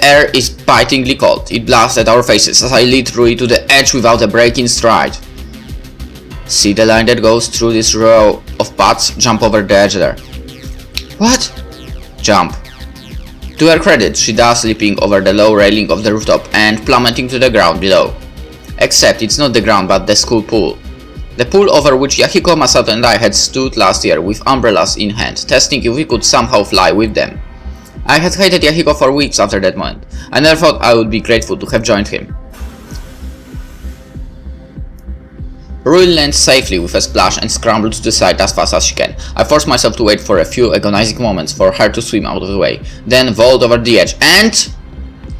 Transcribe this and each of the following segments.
The air is bitingly cold. It blasts at our faces as I lead Rui to the edge without a break in stride. See the line that goes through this row of paths? Jump over the edge there. What? Jump. To her credit, she does, leaping over the low railing of the rooftop and plummeting to the ground below. Except it's not the ground but the school pool. The pool over which Yahiko, Masato and I had stood last year with umbrellas in hand, testing if we could somehow fly with them. I had hated Yahiko for weeks after that moment. I never thought I would be grateful to have joined him. Rui lands safely with a splash and scrambles to the side as fast as she can. I force myself to wait for a few agonizing moments for her to swim out of the way, then vault over the edge and...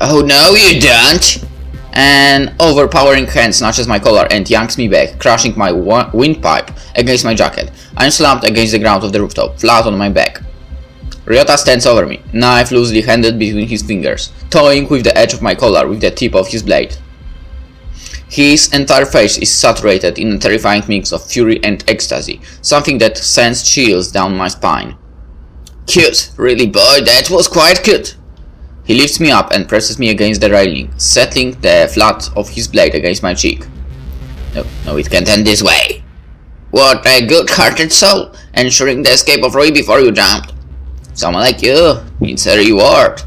Oh no you don't! An overpowering hand snatches my collar and yanks me back, crushing my windpipe against my jacket. I'm slumped against the ground of the rooftop, flat on my back. Ryota stands over me, knife loosely handled between his fingers, toying with the edge of my collar with the tip of his blade. His entire face is saturated in a terrifying mix of fury and ecstasy, something that sends chills down my spine. Cute, really boy, that was quite cute. He lifts me up and presses me against the railing, settling the flat of his blade against my cheek. No, it can't end this way. What a good-hearted soul, ensuring the escape of Rui before you jumped. Someone like you, it's a reward.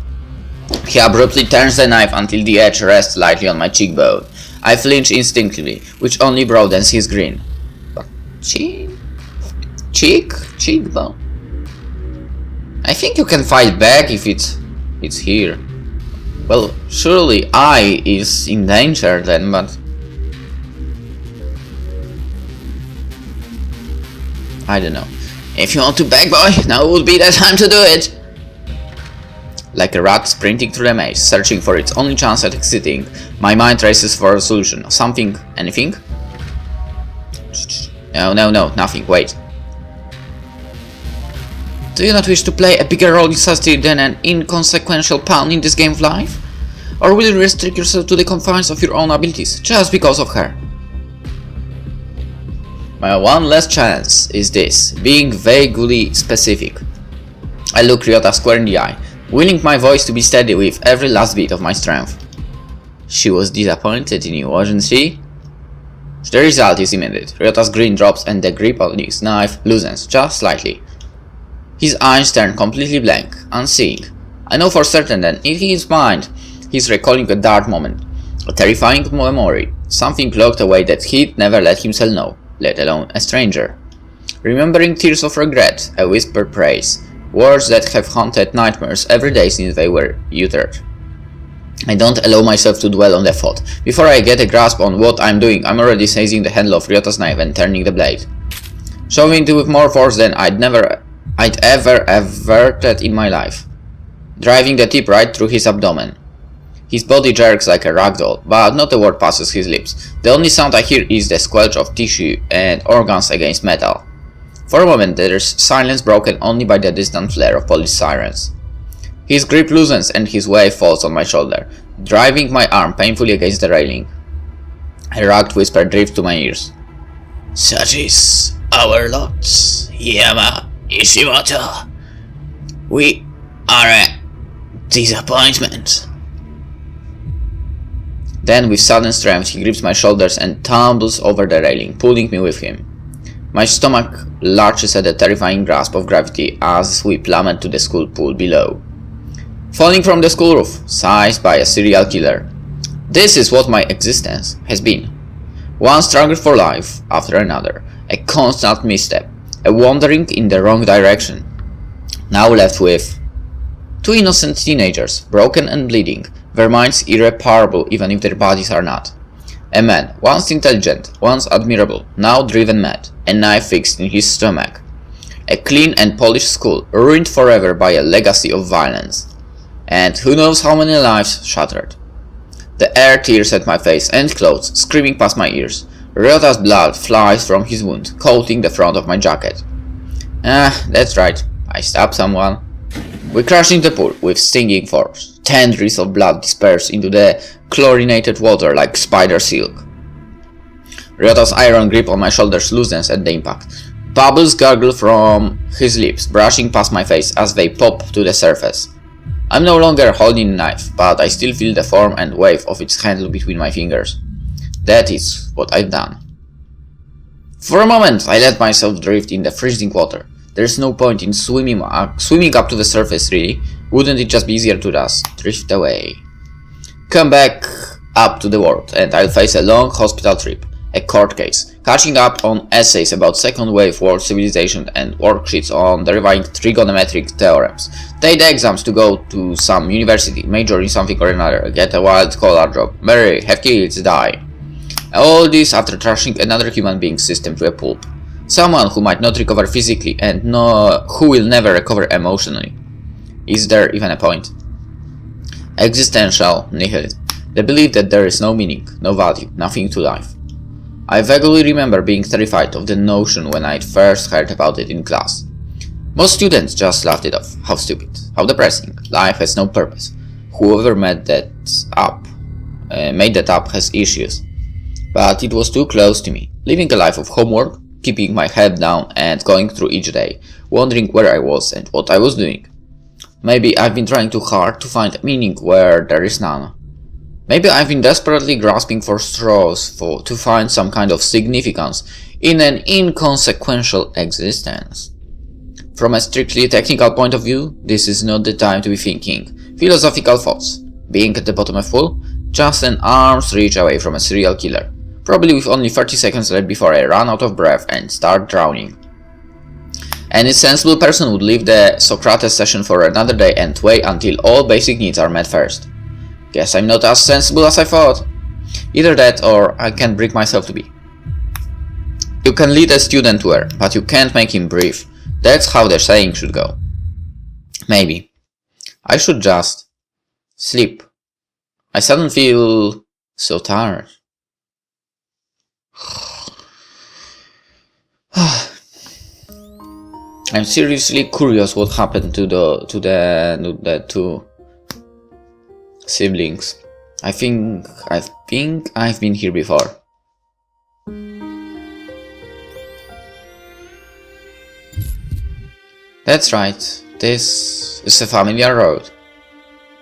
He abruptly turns the knife until the edge rests lightly on my cheekbone. I flinch instinctively, which only broadens his grin. But cheekbone? I think you can fight back if it's here. Well, surely I is in danger then, but... I don't know. If you want to beg, boy, now would be the time to do it! Like a rat sprinting through the maze, searching for its only chance at exiting, my mind races for a solution. Something? Anything? No, nothing, wait. Do you not wish to play a bigger role in society than an inconsequential pawn in this game of life? Or will you restrict yourself to the confines of your own abilities, just because of her? My one last chance is this, being vaguely specific. I look Ryota square in the eye, willing my voice to be steady with every last bit of my strength. She was disappointed in you, wasn't she? The result is immediate. Ryota's grin drops and the grip on his knife loosens, just slightly. His eyes turn completely blank, unseeing. I know for certain that in his mind, he's recalling a dark moment, a terrifying memory, something locked away that he'd never let himself know, let alone a stranger. Remembering tears of regret, a whispered praise, words that have haunted nightmares every day since they were uttered. I don't allow myself to dwell on the thought. Before I get a grasp on what I'm doing, I'm already seizing the handle of Ryota's knife and turning the blade, shoving it with more force than I'd ever averted in my life, driving the tip right through his abdomen. His body jerks like a ragdoll, but not a word passes his lips. The only sound I hear is the squelch of tissue and organs against metal. For a moment there's silence broken only by the distant flare of police sirens. His grip loosens and his weight falls on my shoulder, driving my arm painfully against the railing. A ragged whisper drifts to my ears. Such is our lot, Yama Ishimoto. We are a disappointment. Then with sudden strength he grips my shoulders and tumbles over the railing, pulling me with him. My stomach lurches at the terrifying grasp of gravity as we plummet to the school pool below. Falling from the school roof, seized by a serial killer. This is what my existence has been. One struggle for life after another, a constant misstep, a wandering in the wrong direction. Now left with two innocent teenagers, broken and bleeding, their minds irreparable even if their bodies are not. A man, once intelligent, once admirable, now driven mad, a knife fixed in his stomach. A clean and polished school, ruined forever by a legacy of violence. And who knows how many lives shattered. The air tears at my face and clothes, screaming past my ears. Ryota's blood flies from his wound, coating the front of my jacket. That's right, I stabbed someone. We crash into the pool with stinging force. Tendrils of blood disperse into the chlorinated water like spider silk. Ryota's iron grip on my shoulders loosens at the impact. Bubbles gurgle from his lips, brushing past my face as they pop to the surface. I'm no longer holding a knife, but I still feel the form and wave of its handle between my fingers. That is what I've done. For a moment, I let myself drift in the freezing water. There's no point in swimming up to the surface, really. Wouldn't it just be easier to just drift away? Come back up to the world, and I'll face a long hospital trip, a court case, catching up on essays about second wave world civilization and worksheets on deriving trigonometric theorems, take the exams to go to some university, major in something or another, get a wild collar job, marry, have kids, die. All this after trashing another human being's system to a pulp. Someone who might not recover physically and who will never recover emotionally. Is there even a point? Existential nihilism. The belief that there is no meaning, no value, nothing to life. I vaguely remember being terrified of the notion when I first heard about it in class. Most students just laughed it off. How stupid. How depressing. Life has no purpose. Whoever made that up has issues. But it was too close to me, living a life of homework, keeping my head down and going through each day, wondering where I was and what I was doing. Maybe I've been trying too hard to find meaning where there is none. Maybe I've been desperately grasping for straws to find some kind of significance in an inconsequential existence. From a strictly technical point of view, this is not the time to be thinking philosophical thoughts. Being at the bottom of a pool, just an arm's reach away from a serial killer. Probably with only 30 seconds left before I run out of breath and start drowning. Any sensible person would leave the Socrates session for another day and wait until all basic needs are met first. Guess I'm not as sensible as I thought. Either that or I can't bring myself to be. You can lead a student well, but you can't make him breathe. That's how the saying should go. Maybe I should just sleep. I suddenly feel so tired. I'm seriously curious what happened to the two siblings. I think I've been here before. That's right. This is a familiar road.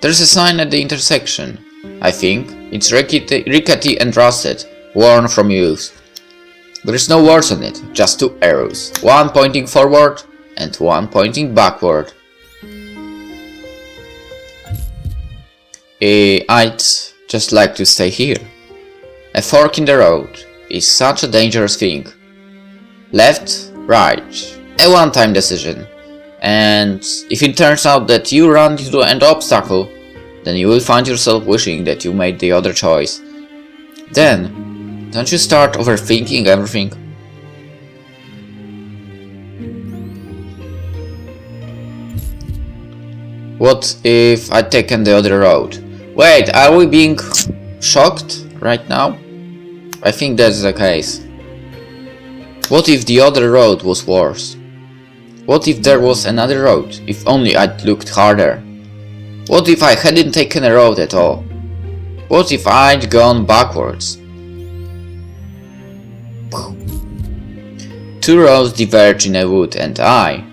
There's a sign at the intersection. I think it's rickety and rusted, worn from use. There's no words on it, just two arrows, one pointing forward and one pointing backward. I'd just like to stay here. A fork in the road is such a dangerous thing. Left, right, a one-time decision. And if it turns out that you run into an obstacle, then you will find yourself wishing that you made the other choice. Then, don't you start overthinking everything? What if I'd taken the other road? Wait, are we being shocked right now? I think that's the case. What if the other road was worse? What if there was another road, if only I'd looked harder? What if I hadn't taken a road at all? What if I'd gone backwards? Two roads diverge in a wood and I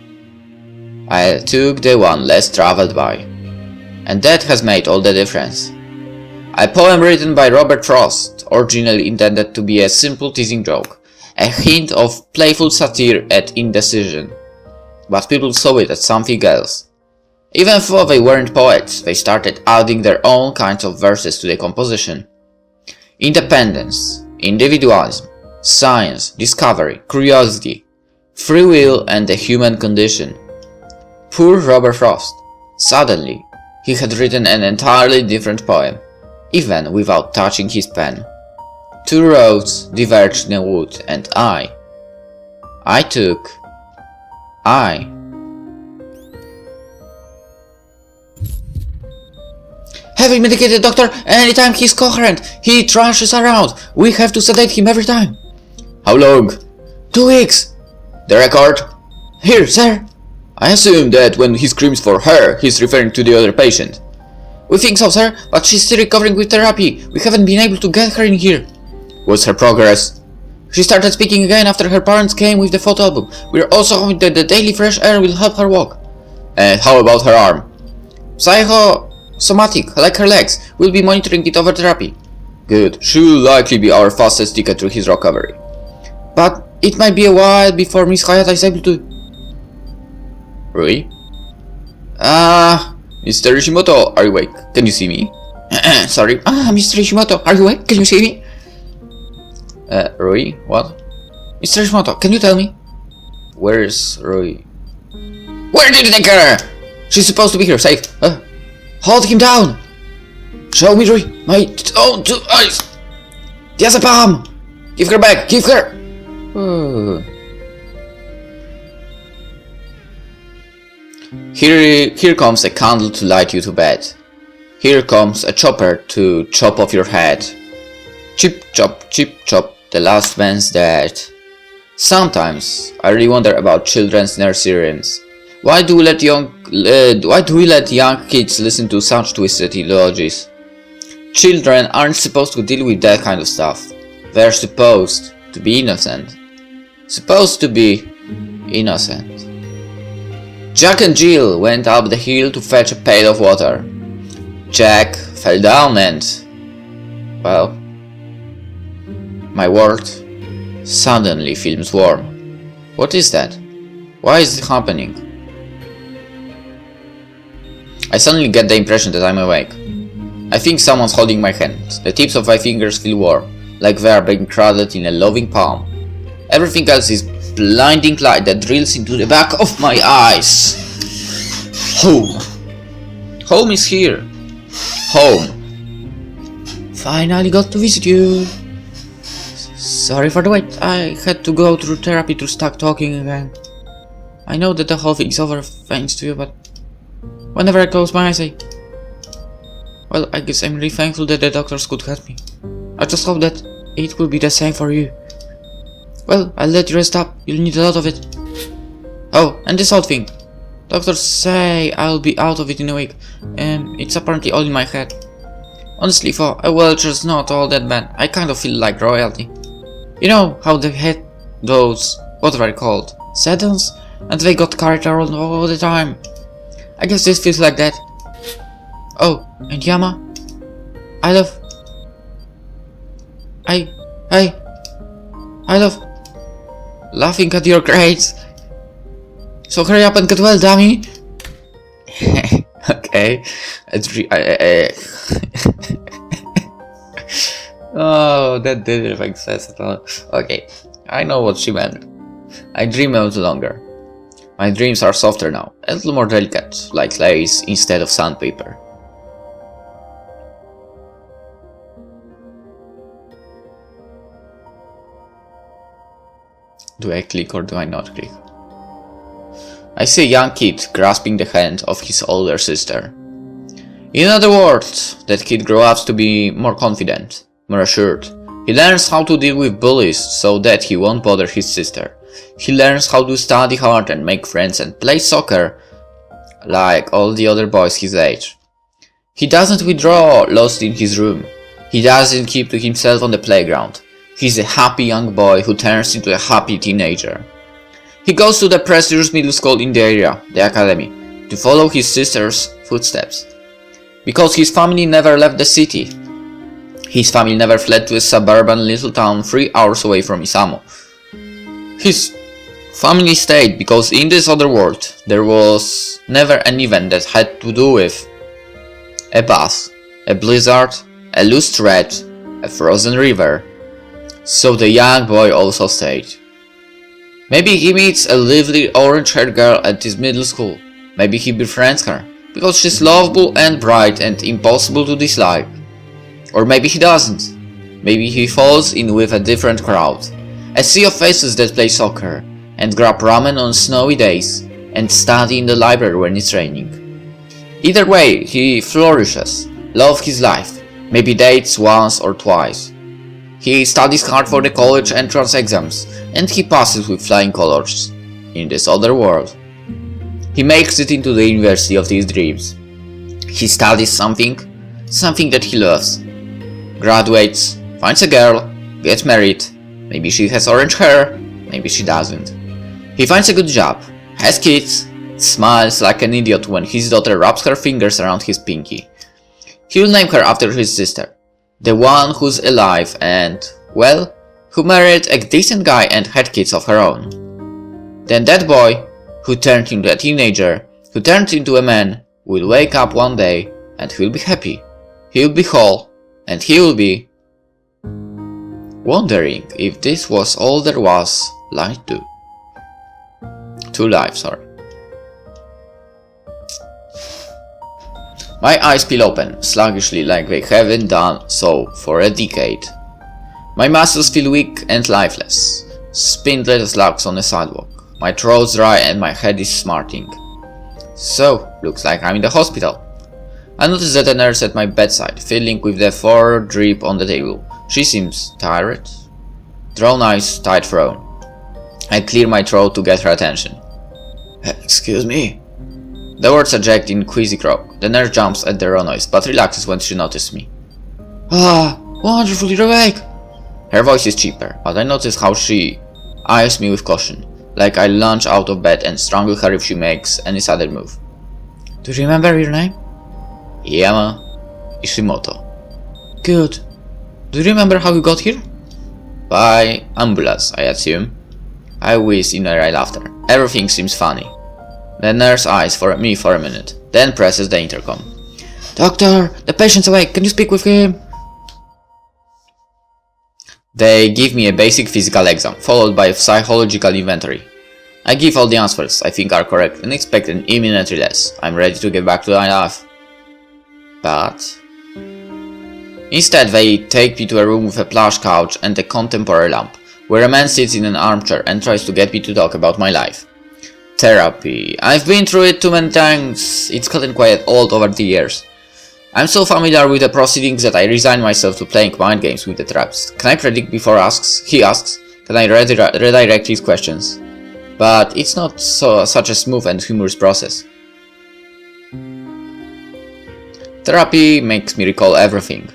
took the one less traveled by. And that has made all the difference. A poem written by Robert Frost, originally intended to be a simple teasing joke, a hint of playful satire at indecision. But people saw it as something else. Even though they weren't poets, they started adding their own kinds of verses to the composition. Independence, individualism, science, discovery, curiosity, free will and the human condition. Poor Robert Frost. Suddenly, he had written an entirely different poem, even without touching his pen. Two roads diverged in a wood and I took Heavy medicated, doctor! Anytime he's coherent, he thrashes around. We have to sedate him every time. How long? 2 weeks. The record? Here, sir. I assume that when he screams for her, he's referring to the other patient. We think so, sir, but she's still recovering with therapy. We haven't been able to get her in here. What's her progress? She started speaking again after her parents came with the photo album. We're also hoping that the daily fresh air will help her walk. And how about her arm? Psychosomatic, like her legs. We'll be monitoring it over therapy. Good. She will likely be our fastest ticket to his recovery. But it might be a while before Miss Hayata is able to... Rui? Mr. Ishimoto, are you awake? Can you see me? Sorry. Mr. Ishimoto, are you awake? Can you see me? Rui? What? Mr. Ishimoto, can you tell me? Where is Rui? Where did you take her? She's supposed to be here, safe. Hold him down! Show me, Rui, my own 2 eyes! Diazepam! Give her back, give her! Here comes a candle to light you to bed. Here comes a chopper to chop off your head. Chip chop, the last man's dead. Sometimes I really wonder about children's nursery rhymes. Why do we let young kids listen to such twisted ideologies? Children aren't supposed to deal with that kind of stuff. They're supposed to be innocent. Jack and Jill went up the hill to fetch a pail of water. Jack fell down and... well... my world suddenly feels warm. What is that? Why is it happening? I suddenly get the impression that I'm awake. I think someone's holding my hand. The tips of my fingers feel warm, like they are being cradled in a loving palm. Everything else is blinding light that drills into the back of my eyes. Home. Home is here. Home. Finally got to visit you. Sorry for the wait. I had to go through therapy to start talking again. I know that the whole thing's over thanks to you, but whenever I close my eyes, well, I guess I'm really thankful that the doctors could help me. I just hope that it will be the same for you. Well, I'll let you rest up. You'll need a lot of it. Oh, and this old thing. Doctors say I'll be out of it in a week, and it's apparently all in my head. Honestly, for a Welcher's not all that bad. I kind of feel like royalty. You know how they had those, what are they called? Sedans? And they got carried around all the time. I guess this feels like that. Oh, and Yama? I love laughing at your grades. So hurry up and get well, dummy. Okay. Oh, that didn't make sense at all. Okay, I know what she meant. I dream a little longer. My dreams are softer now, a little more delicate, like lace instead of sandpaper. Do I click or do I not click? I see a young kid grasping the hand of his older sister. In other words, that kid grows up to be more confident, more assured. He learns how to deal with bullies so that he won't bother his sister. He learns how to study hard and make friends and play soccer like all the other boys his age. He doesn't withdraw lost in his room. He doesn't keep to himself on the playground. He's a happy young boy who turns into a happy teenager. He goes to the prestigious middle school in the area, the academy, to follow his sister's footsteps. Because his family never left the city. His family never fled to a suburban little town 3 hours away from Isamu. His family stayed because in this other world there was never an event that had to do with a bus, a blizzard, a loose thread, a frozen river. So the young boy also stayed. Maybe he meets a lively orange-haired girl at his middle school. Maybe he befriends her because she's lovable and bright and impossible to dislike. Or maybe he doesn't. Maybe he falls in with a different crowd. A sea of faces that play soccer and grab ramen on snowy days and study in the library when it's raining. Either way, he flourishes, loves his life, maybe dates once or twice. He studies hard for the college entrance exams and he passes with flying colors in this other world. He makes it into the university of his dreams. He studies something that he loves. Graduates, finds a girl, gets married. Maybe she has orange hair, maybe she doesn't. He finds a good job, has kids, smiles like an idiot when his daughter wraps her fingers around his pinky. He will name her after his sister, the one who's alive and, well, who married a decent guy and had kids of her own. Then that boy, who turned into a teenager, who turned into a man, will wake up one day and he'll be happy. He'll be whole, and he will be wondering if this was all there was life to life. My eyes peel open, sluggishly like they haven't done so for a decade. My muscles feel weak and lifeless, spindled slugs on the sidewalk. My throat's dry and my head is smarting. So, looks like I'm in the hospital. I notice that a nurse at my bedside, fiddling with the 4 drip on the table. She seems tired. Drawn eyes, tight frown. I clear my throat to get her attention. Excuse me? The words eject in queasy croak. The nurse jumps at the raw noise, but relaxes when she notices me. Ah, wonderful, you're awake! Her voice is cheaper, but I notice how she eyes me with caution, like I lunge out of bed and strangle her if she makes any sudden move. Do you remember your name? Yama Ishimoto. Good. Do you remember how you got here? By ambulance, I assume. I wheeze in a laughter. Everything seems funny. The nurse eyes me for a minute, then presses the intercom. Doctor, the patient's awake. Can you speak with him? They give me a basic physical exam, followed by a psychological inventory. I give all the answers I think are correct and expect an imminent release. I'm ready to get back to my life. But instead they take me to a room with a plush couch and a contemporary lamp, where a man sits in an armchair and tries to get me to talk about my life. Therapy. I've been through it too many times. It's gotten quite old over the years. I'm so familiar with the proceedings that I resign myself to playing mind games with the therapist. Can I predict before he asks? Can I redirect his questions? But it's not such a smooth and humorous process. Therapy makes me recall everything.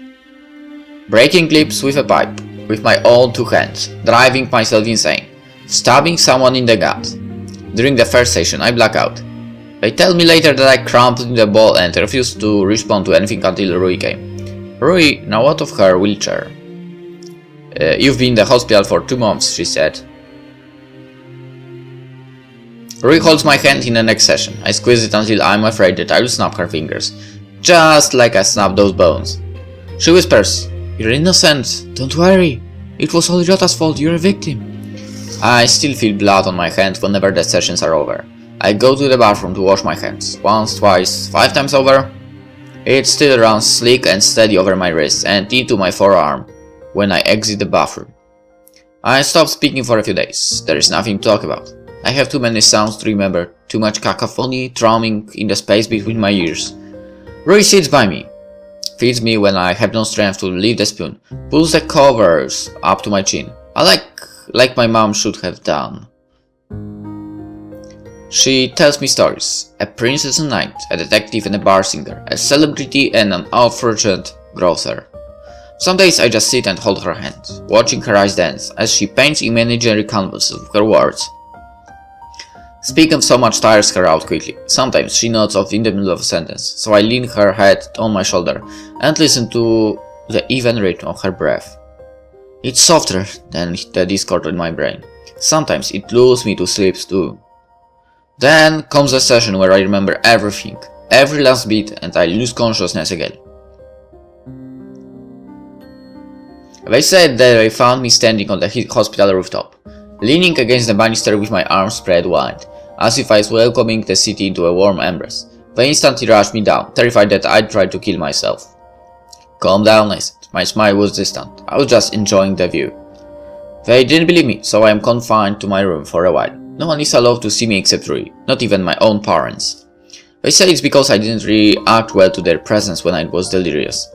Breaking lips with a pipe, with my own 2 hands, driving myself insane, stabbing someone in the gut. During the first session, I black out. They tell me later that I crumpled in the ball and refused to respond to anything until Rui came. Rui, now out of her wheelchair. You've been in the hospital for 2 months, she said. Rui holds my hand in the next session. I squeeze it until I'm afraid that I will snap her fingers. Just like I snapped those bones. She whispers, "You're innocent, don't worry. It was all Ryota's fault, you're a victim." I still feel blood on my hand whenever the sessions are over. I go to the bathroom to wash my hands. Once, twice, 5 times over. It still runs slick and steady over my wrist and into my forearm when I exit the bathroom. I stop speaking for a few days. There is nothing to talk about. I have too many sounds to remember, too much cacophony drumming in the space between my ears. Rui sits by me, feeds me when I have no strength to lift the spoon, pulls the covers up to my chin. I like my mom should have done. She tells me stories. A princess and knight, a detective and a bar singer, a celebrity and an unfortunate grocer. Some days I just sit and hold her hand, watching her eyes dance as she paints imaginary canvases with her words. Speaking of so much tires her out quickly. Sometimes she nods off in the middle of a sentence, so I lean her head on my shoulder and listen to the even rhythm of her breath. It's softer than the discord in my brain. Sometimes it lulls me to sleep too. Then comes a session where I remember everything, every last bit, and I lose consciousness again. They said that they found me standing on the hospital rooftop, leaning against the banister with my arms spread wide, as if I was welcoming the city into a warm embrace. They instantly rushed me down, terrified that I'd try to kill myself. Calm down, I said. My smile was distant. I was just enjoying the view. They didn't believe me, so I am confined to my room for a while. No one is allowed to see me except Rui, not even my own parents. They say it's because I didn't react well to their presence when I was delirious.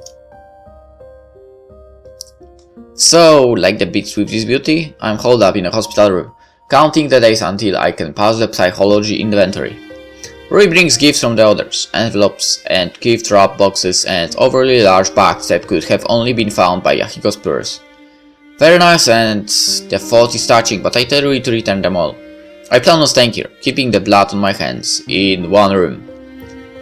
So, like the beast with this beauty, I'm holed up in a hospital room, counting the days until I can pass the psychology inventory. Rui brings gifts from the others, envelopes and gift wrap boxes and overly large bags that could have only been found by Yahiko's purse. Very nice and the thought is touching, but I tell Rui to return them all. I plan on staying here, keeping the blood on my hands, in one room.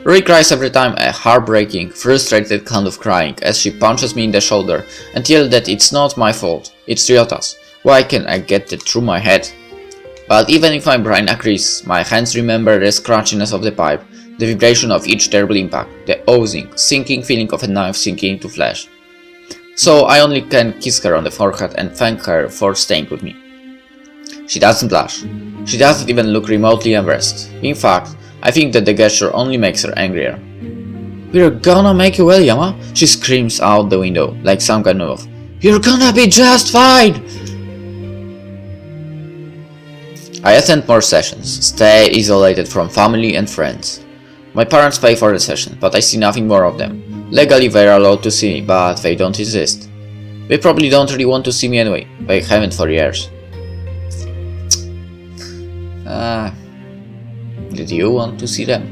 Rui cries every time, a heartbreaking, frustrated kind of crying, as she punches me in the shoulder and yells that it's not my fault, it's Ryota's. Why can't I get it through my head? But even if my brain agrees, my hands remember the scratchiness of the pipe, the vibration of each terrible impact, the oozing, sinking feeling of a knife sinking into flesh. So I only can kiss her on the forehead and thank her for staying with me. She doesn't blush. She doesn't even look remotely embarrassed. In fact, I think that the gesture only makes her angrier. "We're gonna make you well, Yama," she screams out the window, like some kind of, "You're gonna be just fine!" I attend more sessions, stay isolated from family and friends. My parents pay for the session, but I see nothing more of them. Legally they are allowed to see me, but they don't insist. They probably don't really want to see me anyway, they haven't for years. Did you want to see them?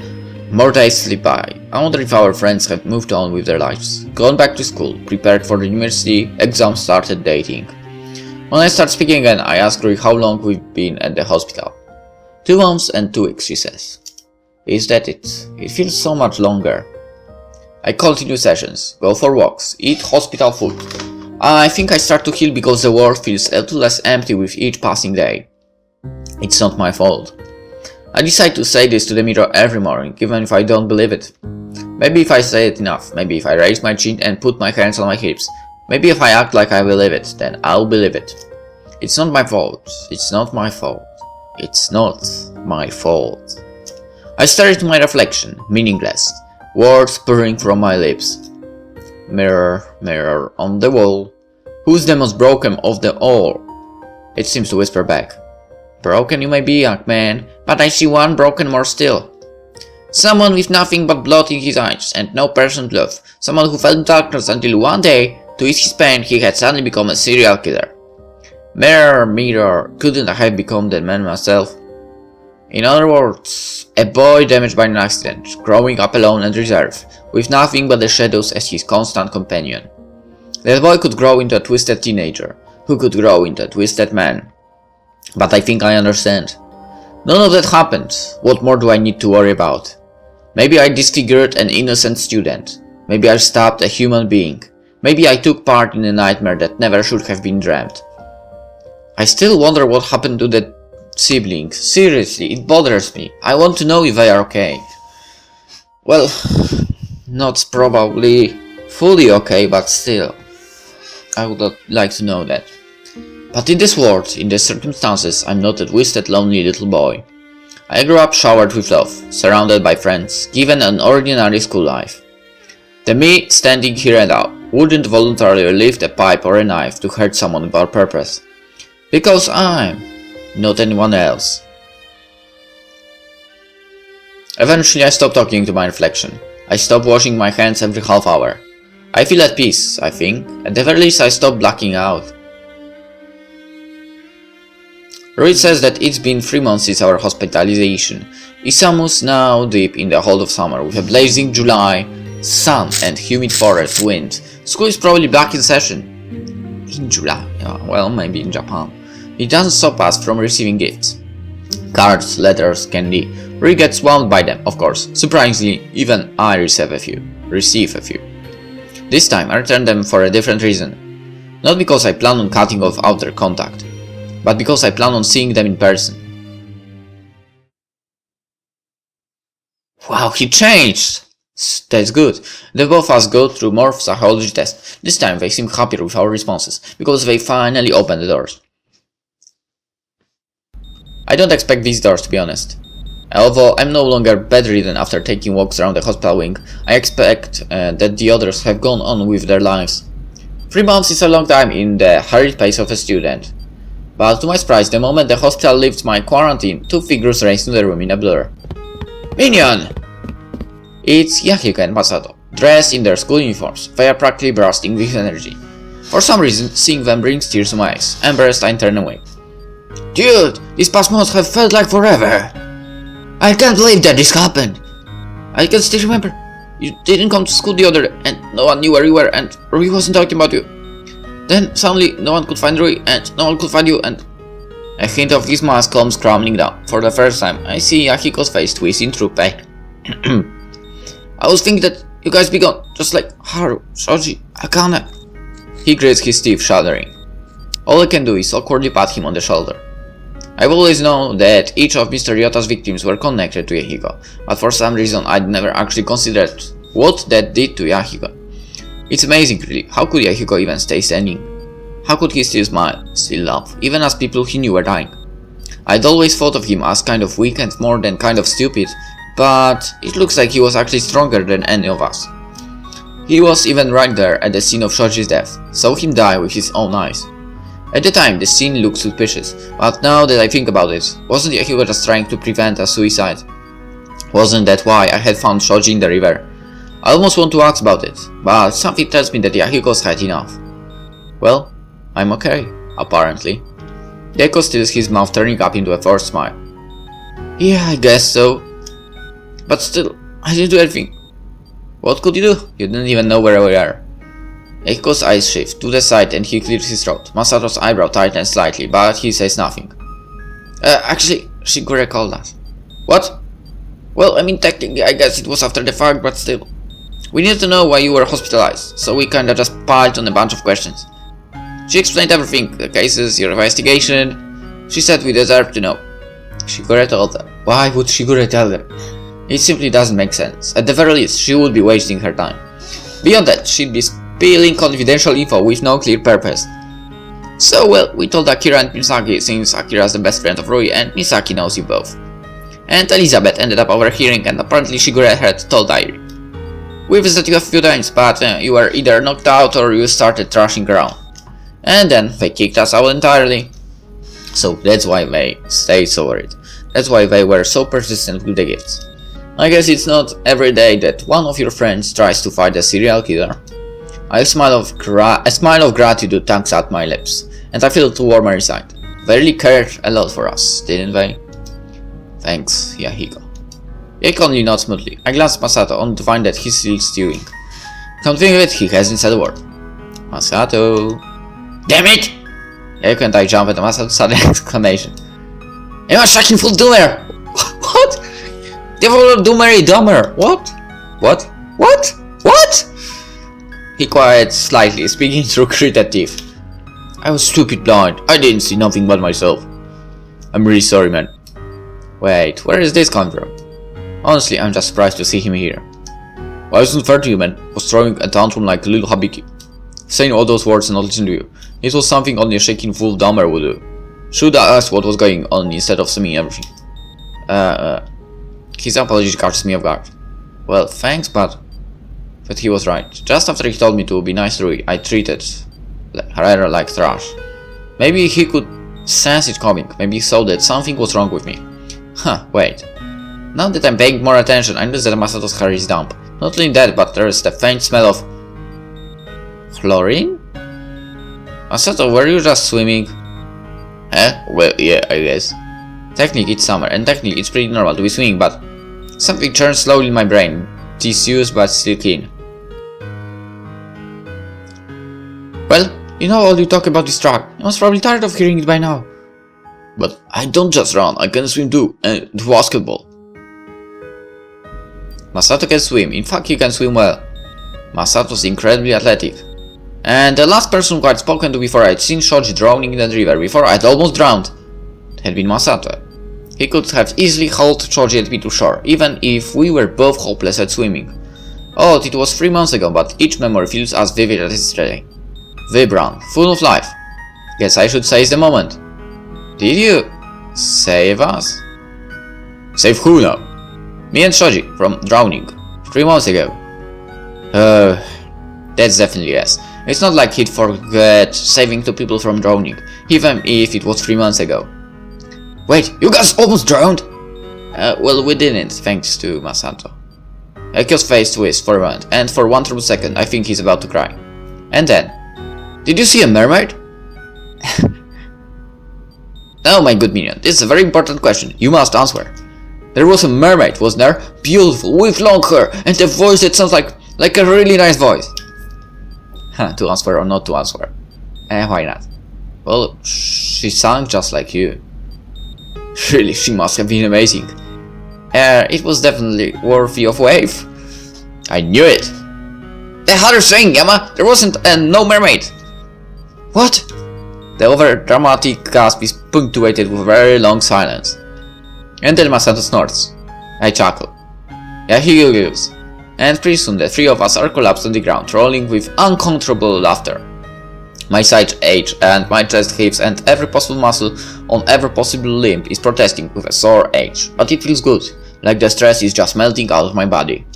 More days slip by. I wonder if our friends have moved on with their lives, gone back to school, prepared for the university, exams, started dating. When I start speaking again, I ask Rui how long we've been at the hospital. 2 months and 2 weeks, she says. Is that it? It feels so much longer. I continue sessions, go for walks, eat hospital food. I think I start to heal because the world feels a little less empty with each passing day. It's not my fault. I decide to say this to the mirror every morning, even if I don't believe it. Maybe if I say it enough, maybe if I raise my chin and put my hands on my hips, maybe if I act like I believe it, then I'll believe it. It's not my fault. It's not my fault. It's not my fault. I stare into my reflection, meaningless, words pouring from my lips. Mirror, mirror on the wall, who's the most broken of the all? It seems to whisper back. Broken you may be, young man, but I see one broken more still. Someone with nothing but blood in his eyes and no person's love. Someone who felt darkness until one day, to ease his pain, he had suddenly become a serial killer. Mirror, mirror, couldn't I have become the man myself? In other words, a boy damaged by an accident, growing up alone and reserved, with nothing but the shadows as his constant companion. That boy could grow into a twisted teenager, who could grow into a twisted man. But I think I understand. None of that happened. What more do I need to worry about? Maybe I disfigured an innocent student. Maybe I stabbed a human being. Maybe I took part in a nightmare that never should have been dreamt. I still wonder what happened to the siblings. Seriously, it bothers me. I want to know if they are okay. Well, not probably fully okay, but still. I would like to know that. But in this world, in these circumstances, I'm not a twisted, lonely little boy. I grew up showered with love, surrounded by friends, given an ordinary school life. The me standing here and now wouldn't voluntarily lift a pipe or a knife to hurt someone without purpose. Because I'm not anyone else. Eventually I stop talking to my reflection. I stop washing my hands every half hour. I feel at peace, I think. At the very least I stop blacking out. Rui says that it's been 3 months since our hospitalization. Isamu's now deep in the hold of summer with a blazing July, sun and humid forest wind. School is probably back in session. In July, well, maybe in Japan. It doesn't stop us from receiving gifts. Cards, letters, candy. Rui gets swamped by them, of course. Surprisingly, even I receive a few. This time I return them for a different reason. Not because I plan on cutting off outer contact, but because I plan on seeing them in person. Wow, he changed! That's good. The both of us go through more psychology tests. This time they seem happier with our responses, because they finally opened the doors. I don't expect these doors, to be honest. Although I'm no longer bedridden after taking walks around the hospital wing, I expect that the others have gone on with their lives. 3 months is a long time in the hurried pace of a student. But to my surprise, the moment the hospital lifts my quarantine, 2 figures race into the room in a blur. Minion! It's Yahiko and Masato, dressed in their school uniforms. They are practically bursting with energy. For some reason, seeing them brings tears to my eyes. Embarrassed, I turn away. Dude, these past months have felt like forever. I can't believe that this happened. I can still remember. You didn't come to school the other day, and no one knew where you were, and Rui wasn't talking about you. Then suddenly no one could find Rui, and no one could find you, and A hint of his mask comes crumbling down. For the first time, I see Yahiko's face twisting through pain. I was thinking that you guys be gone, just like Haru, Shoji, Akane. He grits his teeth, shuddering. All I can do is awkwardly pat him on the shoulder. I've always known that each of Mr. Ryota's victims were connected to Yahiko, but for some reason I'd never actually considered what that did to Yahiko. It's amazing, really. How could Yahiko even stay standing? How could he still smile, still laugh, even as people he knew were dying? I'd always thought of him as kind of weak and more than kind of stupid, but it looks like he was actually stronger than any of us. He was even right there at the scene of Shoji's death, saw him die with his own eyes. At the time, the scene looked suspicious, but now that I think about it, wasn't Yahiko just trying to prevent a suicide? Wasn't that why I had found Shoji in the river? I almost want to ask about it, but something tells me that Yahiko's had enough. Well, I'm okay, apparently. Yahiko steals his mouth, turning up into a forced smile. Yeah, I guess so. But still, I didn't do anything. What could you do? You didn't even know where we are. Yahiko's eyes shift to the side and he clears his throat. Masato's eyebrow tightens slightly, but he says nothing. Actually, Shigure called us. What? Well, I mean, technically, I guess it was after the fact, but still. We needed to know why you were hospitalized, so we kinda just piled on a bunch of questions. She explained everything, the cases, your investigation. She said we deserved to know. Shigure told them. Why would Shigure tell them? It simply doesn't make sense. At the very least, she would be wasting her time. Beyond that, she'd be spilling confidential info with no clear purpose. So, well, we told Akira and Misaki since Akira's the best friend of Rui and Misaki knows you both. And Elizabeth ended up overhearing and apparently Shigure had told Airi. We visited you a few times, but you were either knocked out or you started thrashing around. And then they kicked us out entirely. So that's why they stayed so worried. That's why they were so persistent with the gifts. I guess it's not every day that one of your friends tries to fight a serial killer. A smile of gratitude tugs at my lips, and I feel warmer inside. They really cared a lot for us, didn't they? Thanks, Yahiko. Yahiko only nods smoothly. I glance at Masato only to find that he's still stewing. Come think of it, he hasn't said a word. Masato. Damn it! Yahiko and I jump at Masato's sudden exclamation. Am I shocking full doomer? What? Devil doomery dumber. What? What? What? What? He quiets slightly, speaking through gritted teeth. I was stupid blind. I didn't see nothing but myself. I'm really sorry, man. Wait, where is this coming from? Honestly, I'm just surprised to see him here. Why isn't it fair to you, man? Was throwing a tantrum like a little habiki. Saying all those words and not listening to you. It was something only a shaking fool dumber would do. Should I ask what was going on instead of saying everything? His apology catches me off guard. Well, thanks, but he was right. Just after he told me to be nice to Rui, I treated her like trash. Maybe he could sense it coming. Maybe he saw that something was wrong with me. Huh, wait. Now that I'm paying more attention, I notice that Masato's hair is damp. Not only that, but there's the faint smell of chlorine? Masato, were you just swimming? Well, yeah, I guess. Technically it's summer, and technically it's pretty normal to be swimming, but something churns slowly in my brain. Disused but still clean. Well, you know all you talk about this track. I was probably tired of hearing it by now. But I don't just run, I can swim too, and do basketball. Masato can swim, in fact he can swim well. Masato's incredibly athletic. And the last person who I'd spoken to before I'd seen Shoji drowning in the river, before I'd almost drowned, had been Masato. He could have easily hauled Shoji and me to shore, even if we were both hopeless at swimming. Oh, it was 3 months ago, but each memory feels as vivid as yesterday. Vibrant, full of life. Guess I should seize the moment. Did you save us? Save who now? Me and Shoji from drowning 3 months ago. That's definitely yes. It's not like he'd forget saving 2 people from drowning, even if it was 3 months ago. Wait, you guys almost drowned? Well, we didn't, thanks to Masato. Akio's face twists for a moment, and for one true second I think he's about to cry. And then, did you see a mermaid? Oh my good minion, this is a very important question, you must answer. There was a mermaid, wasn't there? Beautiful, with long hair, and a voice that sounds like a really nice voice. To answer or not to answer? Why not? Well, she sang just like you. Really, she must have been amazing. It was definitely worthy of wave. I knew it. The harder thing, Yama! There wasn't no mermaid! What? The over-dramatic gasp is punctuated with a very long silence. And then Masato snorts. I chuckle. Yeah, he giggles. And pretty soon the three of us are collapsed on the ground, rolling with uncontrollable laughter. My sides ache and my chest heaves and every possible muscle on every possible limb is protesting with a sore ache. But it feels good, like the stress is just melting out of my body.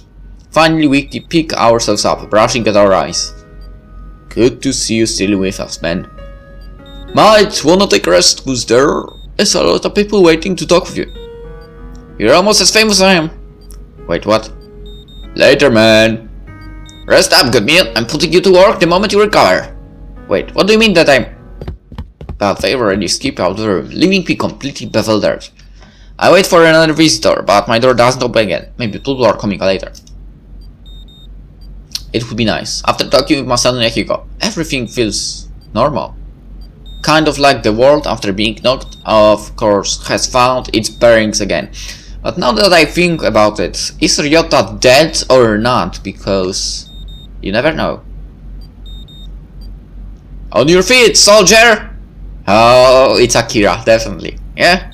Finally we pick ourselves up, brushing at our eyes. Good to see you still with us, man. Might wanna take a rest, cause there is a lot of people waiting to talk with you. You're almost as famous as I am. Wait, what? Later, man. Rest up, good meal. I'm putting you to work the moment you recover. Wait, what do you mean that I'm... But they already skipped out of the room, leaving me completely bewildered. I wait for another visitor, but my door doesn't open again. Maybe people are coming later. It would be nice. After talking with Masato and Yahiko, everything feels normal. Kind of like the world, after being knocked off course, has found its bearings again. But now that I think about it, is Ryota dead or not? Because you never know. On your feet, soldier! Oh, it's Akira, definitely. Yeah?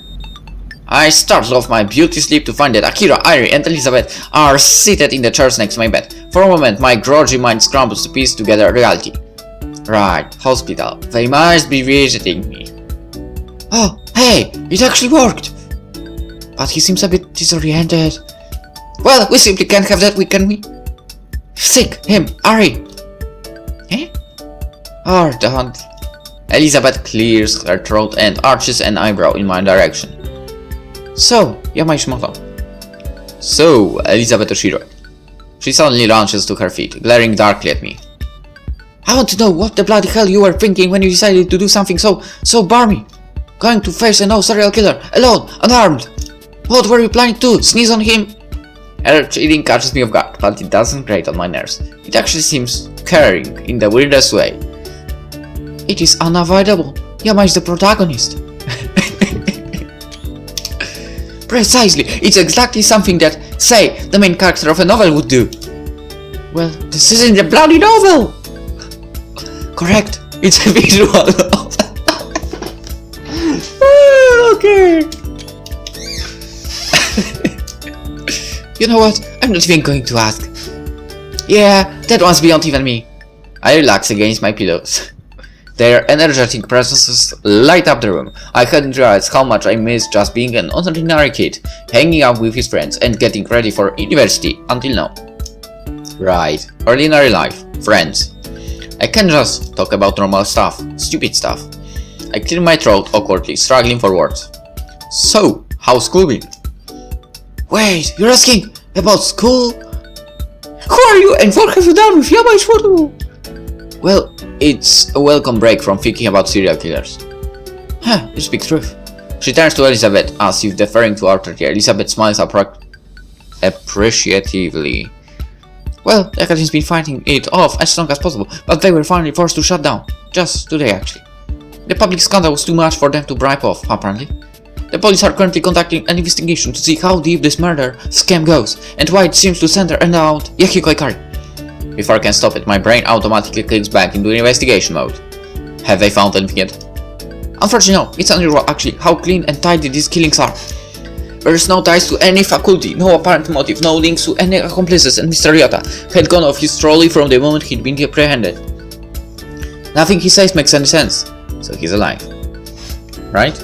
I started off my beauty sleep to find that Akira, Airi, and Elizabeth are seated in the chairs next to my bed. For a moment, my groggy mind scrambles to piece together reality. Right, hospital. They must be visiting me. Oh, hey, it actually worked! But he seems a bit disoriented. Well, we simply can't have that, can we? Sick, him, Ari. Eh? Oh, don't. Elizabeth clears her throat and arches an eyebrow in my direction. So, Yama Ishimoto. So, Elizabeth Oshiro. She suddenly launches to her feet, glaring darkly at me. I want to know what the bloody hell you were thinking when you decided to do something so barmy. Going to face a serial killer, alone, unarmed. What were you planning to do? Sneeze on him? Her cheating catches me off guard, but it doesn't grate on my nerves. It actually seems caring in the weirdest way. It is unavoidable. Yama is the protagonist. Precisely. It's exactly something that, say, the main character of a novel would do. Well, this isn't a bloody novel. Correct. It's a visual novel. Okay. You know what? I'm not even going to ask. Yeah, that one's beyond even me. I relax against my pillows. Their energetic presences light up the room. I hadn't realized how much I missed just being an ordinary kid, hanging out with his friends and getting ready for university until now. Right, ordinary life, friends. I can't just talk about normal stuff, stupid stuff. I clear my throat awkwardly, struggling for words. So, how's school been? Wait, you're asking about school? Who are you and what have you done with Yama Ishimoto? Well, it's a welcome break from thinking about serial killers. Huh, you speak truth. She turns to Elizabeth as if deferring to authority. Elizabeth smiles appreciatively. Well, the academy's been fighting it off as long as possible, but they were finally forced to shut down. Just today, actually. The public scandal was too much for them to bribe off, apparently. The police are currently conducting an investigation to see how deep this murder scam goes, and why it seems to center around Yahiko Ikari. Before I can stop it, my brain automatically clicks back into investigation mode. Have they found anything yet? Unfortunately, no. It's unusual actually how clean and tidy these killings are. There is no ties to any faculty, no apparent motive, no links to any accomplices, and Mr. Ryota had gone off his trolley from the moment he'd been apprehended. Nothing he says makes any sense, so he's alive. Right?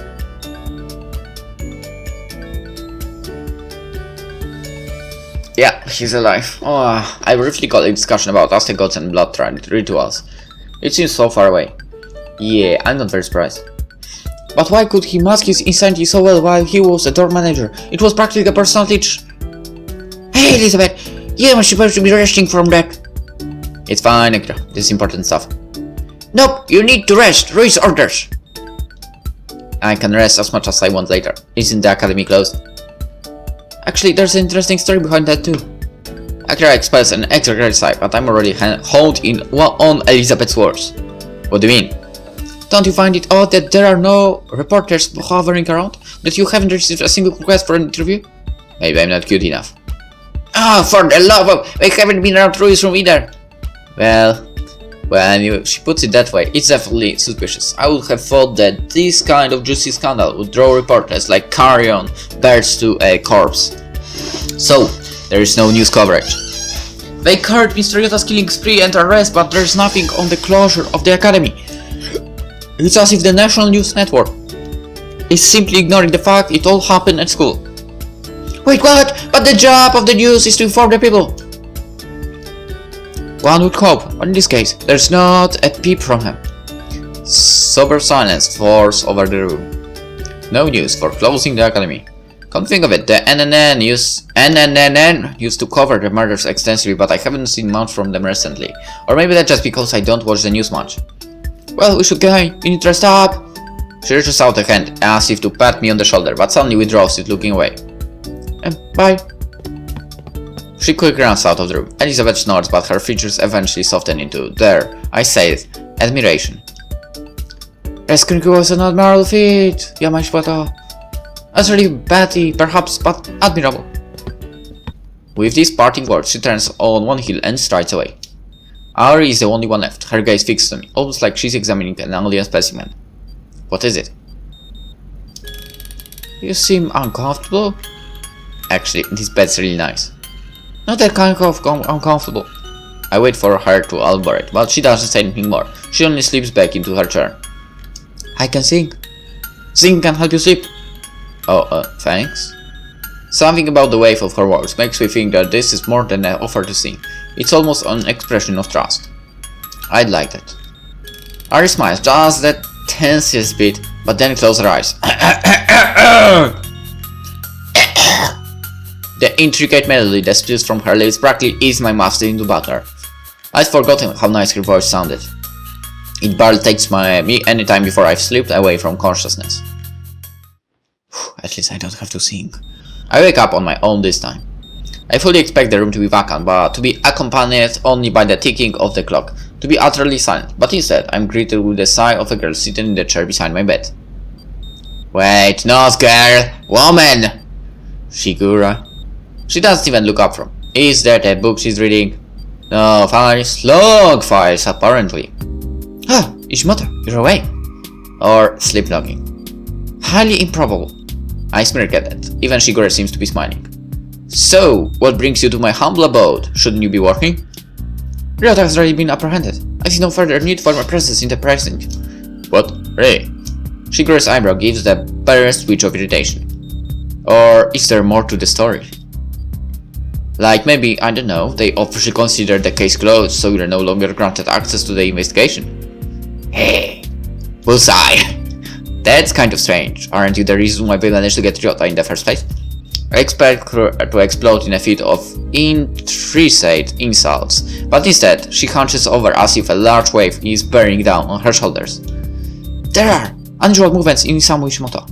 Yeah, he's alive. Oh, I briefly got a discussion about Aztec gods and blood rituals. It seems so far away. Yeah, I'm not very surprised. But why could he mask his insanity so well while he was a door manager? It was practically a personal teach. Hey Elizabeth, you are supposed to be resting from that. It's fine, Akira. This is important stuff. Nope, you need to rest. Ruiz orders. I can rest as much as I want later. Isn't the academy closed? Actually, there's an interesting story behind that too. Akira expels an extra great sigh, but I'm already honed in on Elizabeth's words. What do you mean? Don't you find it odd that there are no reporters hovering around? That you haven't received a single request for an interview? Maybe I'm not cute enough. Ah, for the love of... I haven't been around Rui's room either. Well, anyway, she puts it that way. It's definitely suspicious. I would have thought that this kind of juicy scandal would draw reporters like carrion birds to a corpse. So, there is no news coverage. They covered Mr. Yota's killing spree and arrest, but there's nothing on the closure of the academy. It's as if the national news network is simply ignoring the fact it all happened at school. Wait, what? But the job of the news is to inform the people. One would hope, but in this case, there's not a peep from him. Sober silence falls over the room. No news for closing the academy. Come think of it, the NNN used to cover the murders extensively, but I haven't seen much from them recently. Or maybe that's just because I don't watch the news much. Well, we should go. You need to rest up. She reaches out a hand, as if to pat me on the shoulder, but suddenly withdraws it, looking away. Bye. She quickly runs out of the room. Elizabeth snorts, but her features eventually soften into, there, I say it, admiration. Rescuing was an admirable feat, Yama Ishimoto. That's really batty, perhaps, but admirable. With these parting words, she turns on one heel and strides away. Aori is the only one left, her gaze fixed on me, almost like she's examining an alien specimen. What is it? You seem uncomfortable? Actually, this bed's really nice. Not that kind of uncomfortable. I wait for her to elaborate, but she doesn't say anything more. She only slips back into her chair. I can sing. Singing can help you sleep. Oh, thanks. Something about the wave of her words makes me think that this is more than an offer to sing. It's almost an expression of trust. I'd like that. Ari smiles just that tensiest bit, but then closes her eyes. The intricate melody that spews from her lips practically eats my mouth into butter. I'd forgotten how nice her voice sounded. It barely takes me any time before I've slipped away from consciousness. At least I don't have to sing. I wake up on my own this time. I fully expect the room to be vacant, but to be accompanied only by the ticking of the clock, to be utterly silent, but instead I'm greeted with the sigh of a girl sitting in the chair beside my bed. Wait, not girl, woman! Shigura. She doesn't even look up from. Is that a book she's reading? No, files, log files, apparently. Ah, Ishimoto, you're awake. Or sleepwalking. Highly improbable. I smirk at that. Even Shigura seems to be smiling. So, what brings you to my humble abode? Shouldn't you be working? Ryota has already been apprehended. I see no further need for my presence in the precinct. What? Really? Shigura's eyebrow gives the barest twitch of irritation. Or is there more to the story? Like maybe, I don't know, they officially considered the case closed, so you're no longer granted access to the investigation. Hey, bullseye. That's kind of strange. Aren't you the reason why we managed to get Ryota in the first place? I expect her to explode in a fit of intrisate insults, but instead, she hunches over as if a large wave is bearing down on her shoulders. There are unusual movements in Isamu Ishimoto.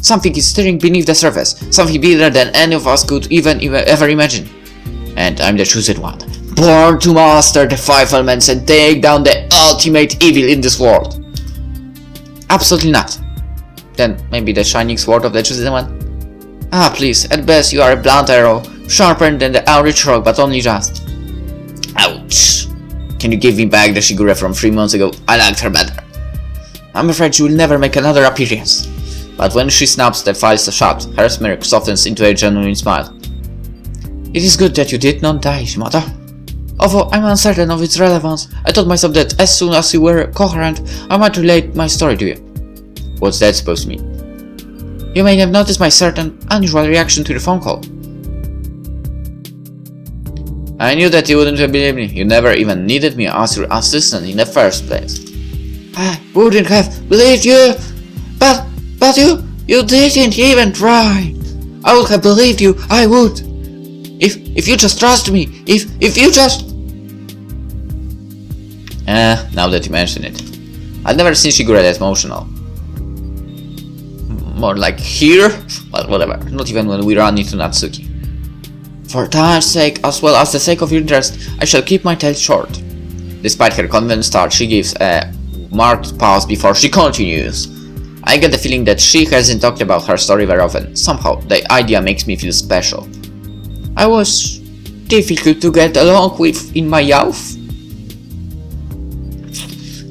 Something is stirring beneath the surface, something bigger than any of us could even ever imagine. And I'm the chosen one, born to master the 5 elements and take down the ultimate evil in this world. Absolutely not. Then maybe the shining sword of the chosen one? Ah, please, at best you are a blunt arrow, sharper than the average rock, but only just. Ouch. Can you give me back the Shigure from 3 months ago? I liked her better. I'm afraid she will never make another appearance. But when she snaps the files shut, her smirk softens into a genuine smile. It is good that you did not die, Ishimoto. Although I'm uncertain of its relevance, I told myself that as soon as you were coherent, I might relate my story to you. What's that supposed to mean? You may have noticed my certain unusual reaction to the phone call. I knew that you wouldn't have believed me. You never even needed me as your assistant in the first place. I wouldn't have believed you, but you didn't even try. I would have believed you, I would. If you just trust me, if you just... now that you mention it. I've never seen Shigure that emotional. More like here, but whatever, not even when we run into Natsuki. For time's sake, as well as the sake of your interest, I shall keep my tale short. Despite her confident start, she gives a marked pause before she continues. I get the feeling that she hasn't talked about her story very often. Somehow, the idea makes me feel special. I was difficult to get along with in my youth.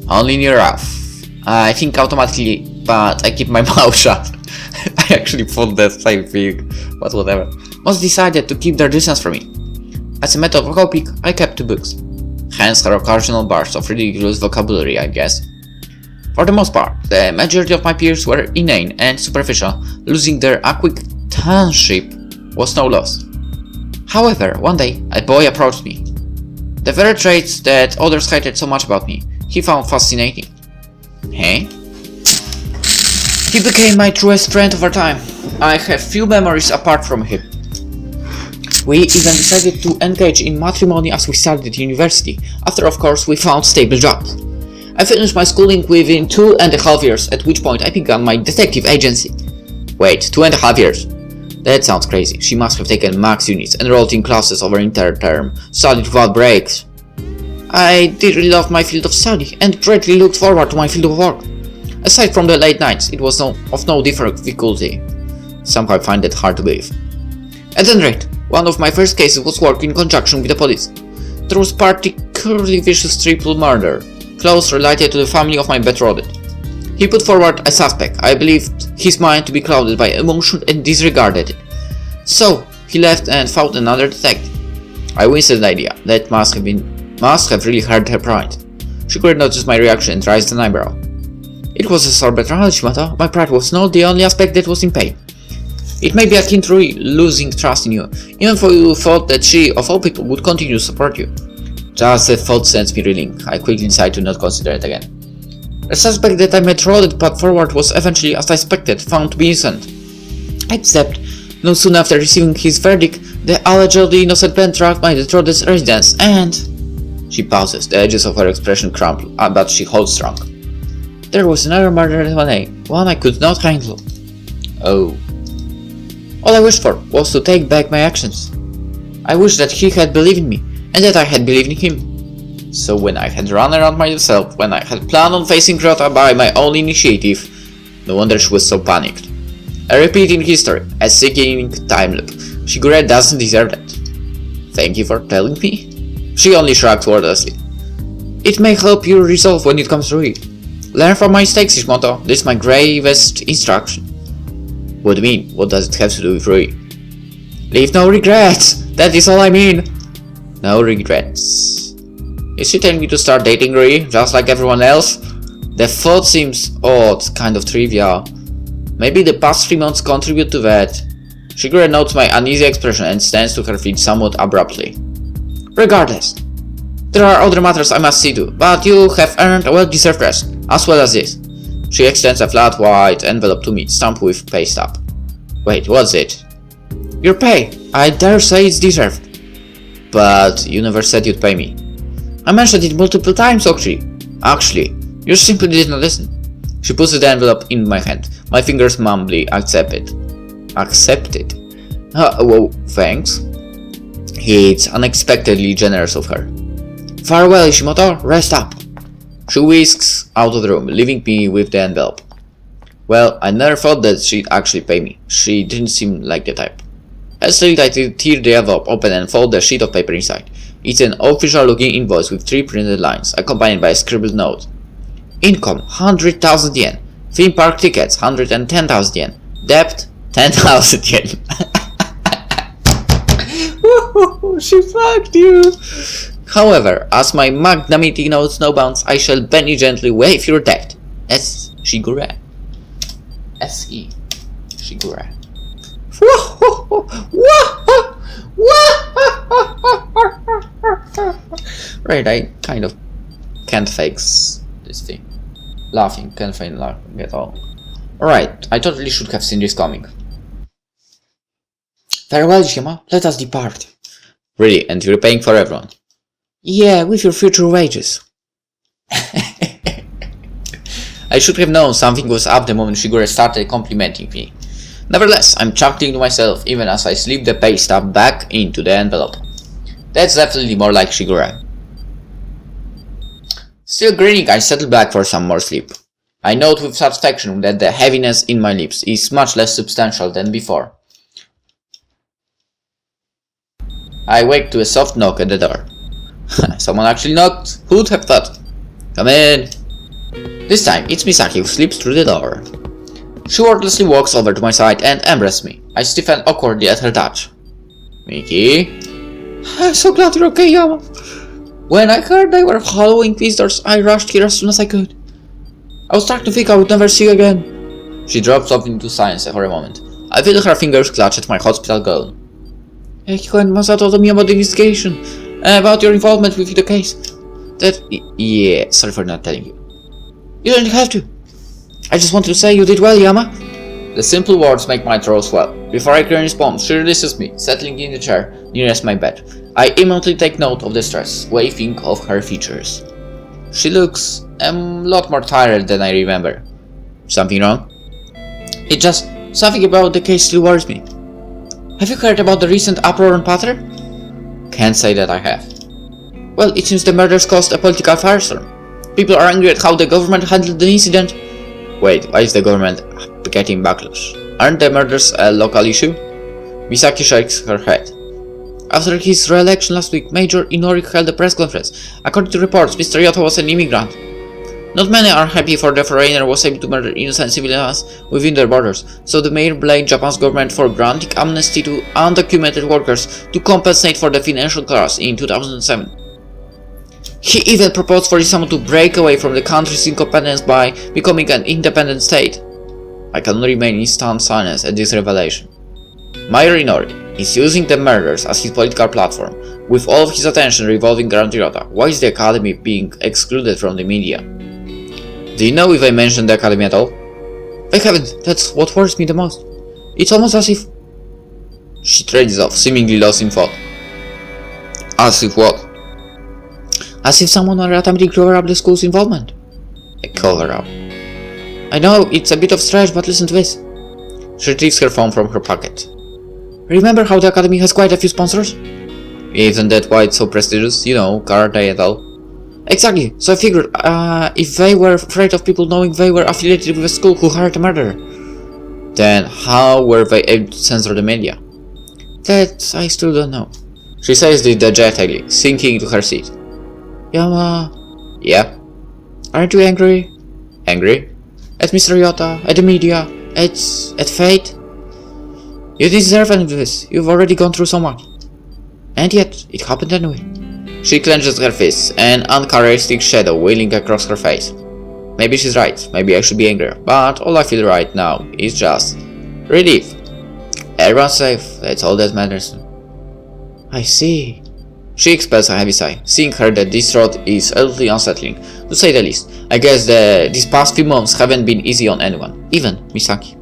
Only in your youth. I think automatically, but I keep my mouth shut. I actually thought the same thing, but whatever. Most decided to keep their distance from me. As a method of coping, I kept 2 books. Hence her occasional bursts of ridiculous vocabulary, I guess. For the most part, the majority of my peers were inane and superficial. Losing their acquaintanceship was no loss. However, one day, a boy approached me. The very traits that others hated so much about me, he found fascinating. Hey? He became my truest friend over time. I have few memories apart from him. We even decided to engage in matrimony as we started university, after of course we found stable jobs. I finished my schooling within 2.5 years, at which point I began my detective agency. Wait, 2.5 years? That sounds crazy. She must have taken max units, enrolled in classes over entire term, studied without breaks. I did really love my field of study, and greatly looked forward to my field of work. Aside from the late nights, it was of no difficulty. Somehow I find it hard to believe. At any rate, one of my first cases was work in conjunction with the police. There was particularly vicious triple murder, close related to the family of my betrothed. He put forward a suspect. I believed his mind to be clouded by emotion and disregarded it. So, he left and found another detective. I winced at the idea. That must have really hurt her pride. She could notice my reaction and raised an eyebrow. It was a sore betrayal, Ishimoto. My pride was not the only aspect that was in pain. It may be akin to losing trust in you, even though you thought that she, of all people, would continue to support you. Just the thought sends me reeling. I quickly decided to not consider it again. The suspect that I betrothed put forward was eventually, as I expected, found to be innocent. Except, no soon after receiving his verdict, the allegedly innocent man tracked my betrothed's residence and... She pauses, the edges of her expression crumple, but she holds strong. There was another murder at 1A, one I could not handle. Oh. All I wished for was to take back my actions. I wished that he had believed in me, and that I had believed in him. So when I had run around myself, when I had planned on facing Grota by my own initiative, no wonder she was so panicked. A repeating history, a sickening time loop. Shigure doesn't deserve that. Thank you for telling me. She only shrugged wordlessly. It may help you resolve when it comes to it. Learn from my mistakes, Ishimoto. This is my gravest instruction. What do you mean? What does it have to do with Rui? Leave no regrets! That is all I mean! No regrets. Is she telling me to start dating Rui, just like everyone else? The thought seems odd, kind of trivial. Maybe the past 3 months contribute to that. Shigure notes my uneasy expression and stands to her feet somewhat abruptly. Regardless, there are other matters I must see to, but you have earned a well-deserved rest, as well as this. She extends a flat white envelope to me, stamped with pay stub. Wait, what's it? Your pay. I dare say it's deserved. But you never said you'd pay me. I mentioned it multiple times, Actually, you simply did not listen. She puts the envelope in my hand. My fingers mumbly accept it. Accepted? Whoa, thanks. It's unexpectedly generous of her. Farewell, Ishimoto. Rest up. She whisks out of the room, leaving me with the envelope. Well, I never thought that she'd actually pay me. She didn't seem like the type. Hastily, I tear the envelope open and fold the sheet of paper inside. It's an official-looking invoice with 3 printed lines, accompanied by a scribbled note. Income, 100,000 yen. Theme park tickets, 110,000 yen. Debt, 10,000 yen. Woohoo, she fucked you! However, as my magnanimity knows no bounds, I shall very gently waive your debt. S. Shigure. S.E. Shigure. Right, I kind of can't fake this thing. Laughing, can't fake laughing at all. Alright, I totally should have seen this coming. Farewell, Yama, let us depart. Really, and you're paying for everyone? Yeah, with your future wages. I should have known something was up the moment Shigure started complimenting me. Nevertheless, I'm chuckling to myself even as I slip the pay stub back into the envelope. That's definitely more like Shigure. Still grinning, I settle back for some more sleep. I note with satisfaction that the heaviness in my lips is much less substantial than before. I wake to a soft knock at the door. Someone actually knocked? Who'd have thought? Come in. This time, it's Misaki who slips through the door. She wordlessly walks over to my side and embraces me. I stiffen awkwardly at her touch. Miki? I'm so glad you're okay, Yama. When I heard they were Halloween visitors, I rushed here as soon as I could. I was starting to think I would never see you again. She drops off into silence for a moment. I feel her fingers clutch at my hospital gown. Ekiko and Masa told me about the investigation, about your involvement with the case. Yeah, sorry for not telling you. You don't have to. I just wanted to say you did well, Yama. The simple words make my throat swell. Before I can respond, she releases me, settling in the chair nearest my bed. I immediately take note of the stress waving of her features. She looks a lot more tired than I remember. Something wrong? It's just something about the case still worries me. Have you heard about the recent uproar on Pater? Can't say that I have. Well, it seems the murders caused a political firestorm. People are angry at how the government handled the incident. Wait, why is the government getting backlash? Aren't the murders a local issue? Misaki shakes her head. After his re-election last week, Major Inori held a press conference. According to reports, Mr. Yoto was an immigrant. Not many are happy for the foreigner was able to murder innocent civilians within their borders, so the mayor blamed Japan's government for granting amnesty to undocumented workers to compensate for the financial collapse in 2007. He even proposed for Isamu to break away from the country's independence by becoming an independent state. I cannot remain in stunned silence at this revelation. Mayor Inori is using the murders as his political platform, with all of his attention revolving around Hirota. Why is the academy being excluded from the media? Do you know if I mentioned the academy at all? I haven't. That's what worries me the most. It's almost as if... She trades off, seemingly lost in thought. As if what? As if someone were attempting to cover up the school's involvement. A cover-up. I know it's a bit of stretch, but listen to this. She retrieves her phone from her pocket. Remember how the academy has quite a few sponsors? Isn't that why it's so prestigious? You know, karate and all. Exactly, so I figured, if they were afraid of people knowing they were affiliated with a school who hired a murderer, then how were they able to censor the media? That I still don't know. She says this dejectedly, sinking into her seat. Yama... Yeah? Aren't you angry? Angry? At Mr. Ryota, at the media, at fate? You deserve any of this, you've already gone through so much. And yet, it happened anyway. She clenches her fists, an uncharacteristic shadow wheeling across her face. Maybe she's right, maybe I should be angry, but all I feel right now is just relief. Everyone's safe, that's all that matters. I see. She expels a heavy sigh, seeing her that this road is utterly unsettling, to say the least. I guess these past few months haven't been easy on anyone, even Misaki.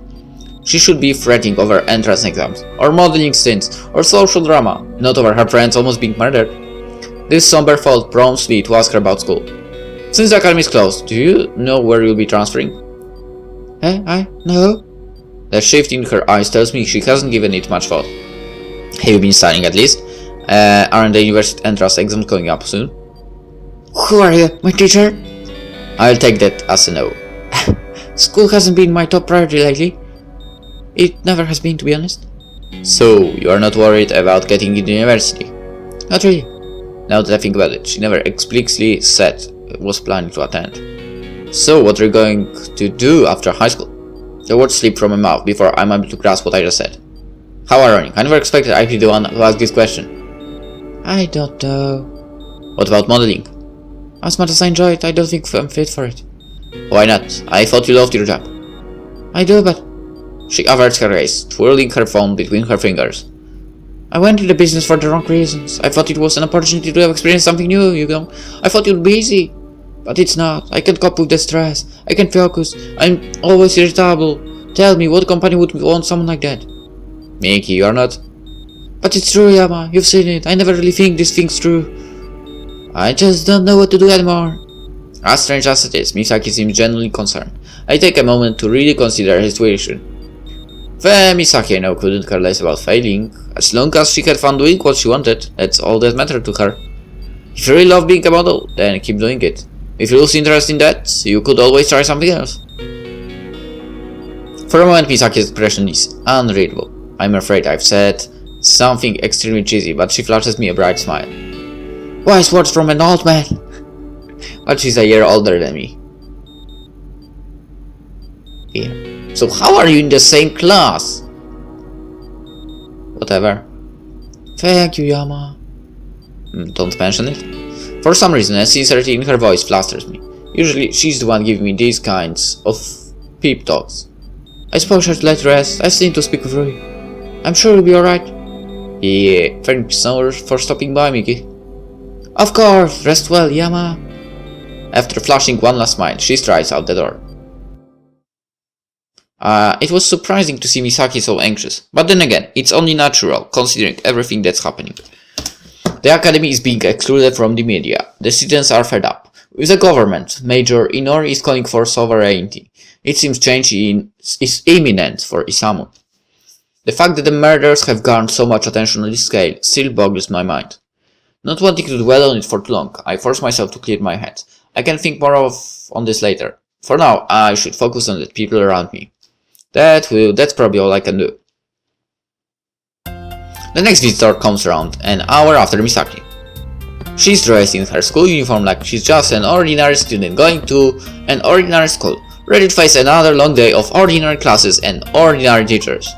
She should be fretting over entrance exams, or modeling stints, or social drama, not over her friends almost being murdered. This somber thought prompts me to ask her about school. Since the academy is closed, do you know where you'll be transferring? No. The shift in her eyes tells me she hasn't given it much thought. Have you been studying at least? Aren't the university entrance exams coming up soon? Who are you, my teacher? I'll take that as a no. School hasn't been my top priority lately. It never has been, to be honest. So, you are not worried about getting into university? Not really. Now that I think about it, she never explicitly said was planning to attend. So, what are you going to do after high school? The words slip from my mouth before I'm able to grasp what I just said. How ironic, I never expected I'd be the one to ask this question. I don't know. What about modeling? As much as I enjoy it, I don't think I'm fit for it. Why not? I thought you loved your job. I do, but... She averts her gaze, twirling her phone between her fingers. I went into the business for the wrong reasons. I thought it was an opportunity to experience something new, you know. I thought it would be easy. But it's not. I can't cope with the stress. I can't focus. I'm always irritable. Tell me, what company would want someone like that? Miki, you're not... But it's true, Yama. You've seen it. I never really think this thing's true. I just don't know what to do anymore. As strange as it is, Misaki seems genuinely concerned. I take a moment to really consider her situation. Well, Misaki I know couldn't care less about failing. As long as she had fun doing what she wanted, that's all that mattered to her. If you really love being a model, then keep doing it. If you lose interest in that, you could always try something else. For a moment, Misaki's expression is unreadable. I'm afraid I've said something extremely cheesy, but she flashes me a bright smile. Wise words from an old man! But she's a year older than me. Yeah. So how are you in the same class? Whatever. Thank you, Yama. Don't mention it. For some reason, a sincerity in her voice flusters me. Usually, she's the one giving me these kinds of peep talks. I suppose I should let rest. I still need to speak with Rui. I'm sure you'll be alright. Yeah, thank you so much for stopping by, Miki. Of course, rest well, Yama. After flashing one last smile, she strides out the door. It was surprising to see Misaki so anxious, but then again, it's only natural, considering everything that's happening. The academy is being excluded from the media, the students are fed up. With the government, Major Inori is calling for sovereignty. It seems change is imminent for Isamu. The fact that the murders have garnered so much attention on this scale still boggles my mind. Not wanting to dwell on it for too long, I force myself to clear my head. I can think more on this later. For now, I should focus on the people around me. That's probably all I can do. The next visitor comes around an hour after Misaki. She's dressed in her school uniform like she's just an ordinary student going to an ordinary school, ready to face another long day of ordinary classes and ordinary teachers.